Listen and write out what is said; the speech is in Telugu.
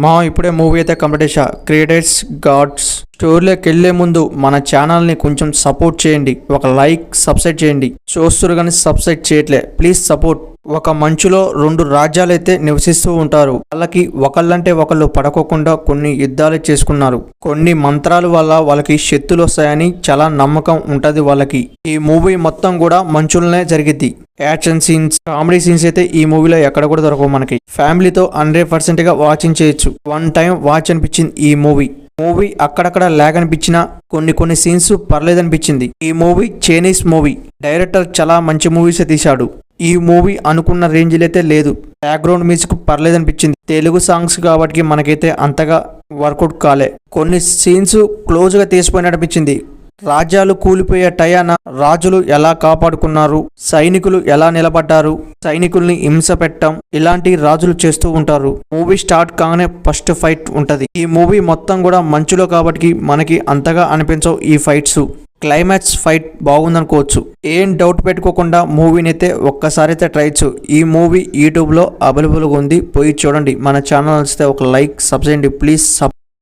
మా ఇప్పుడే మూవీ అయితే కంప్లీట్ చేశా, క్రియేటర్స్ గాడ్స్. స్టోరీలోకి వెళ్లే ముందు మన ఛానల్ని కొంచెం సపోర్ట్ చేయండి, ఒక లైక్ సబ్స్క్రైబ్ చేయండి. చూస్తురు కానీ సబ్స్క్రైబ్ చేయట్లే, ప్లీజ్ సపోర్ట్. ఒక మంచులో 2 రాజ్యాలైతే నివసిస్తూ ఉంటారు. వాళ్ళకి ఒకళ్ళంటే ఒకళ్ళు పడకోకుండా కొన్ని యుద్ధాలు చేసుకున్నారు. కొన్ని మంత్రాల వల్ల వాళ్ళకి శక్తులు వస్తాయని చాలా నమ్మకం ఉంటది వాళ్ళకి. ఈ మూవీ మొత్తం కూడా మంచులనే జరిగిద్ది. యాక్షన్ సీన్స్, కామెడీ సీన్స్ అయితే ఈ మూవీలో ఎక్కడ కూడా దొరకవు మనకి. ఫ్యామిలీతో 100% గా వాచింగ్ చేయొచ్చు. 1 టైం వాచ్ అనిపించింది ఈ మూవీ అక్కడక్కడ లాగ్ అనిపించిన కొన్ని సీన్స్ పర్లేదనిపించింది. ఈ మూవీ చైనీస్ మూవీ, డైరెక్టర్ చాలా మంచి మూవీస్ తీశాడు. ఈ మూవీ అనుకున్న రేంజ్ అయితే లేదు. బ్యాక్గ్రౌండ్ మ్యూజిక్ పర్లేదనిపించింది. తెలుగు సాంగ్స్ కాబట్టి మనకైతే అంతగా వర్కౌట్ కాలే. కొన్ని సీన్స్ క్లోజ్ గా తీసిపోయిననిపించింది. రాజ్యాలు కూలిపోయే టయాన రాజులు ఎలా కాపాడుకున్నారు, సైనికులు ఎలా నిలబడ్డారు, సైనికుల్ని హింస పెట్టడం, ఇలాంటి రాజులు చేస్తూ ఉంటారు. మూవీ స్టార్ట్ కాగానే ఫస్ట్ ఫైట్ ఉంటది. ఈ మూవీ మొత్తం కూడా మంచులో కాబట్టి మనకి అంతగా అనిపించవు ఈ ఫైట్స్. Climax fight బాగుందనుకోవచ్చు. ఏం డౌట్ పెట్టుకోకుండా మూవీని అయితే ఒక్కసారి అయితే ట్రై చేయొచ్చు. ఈ మూవీ యూట్యూబ్లో అవైలబుల్గా ఉంది, పోయి చూడండి. మన ఛానల్ వస్తే ఒక లైక్ సబ్స్క్రైబ్ చేయండి ప్లీజ్.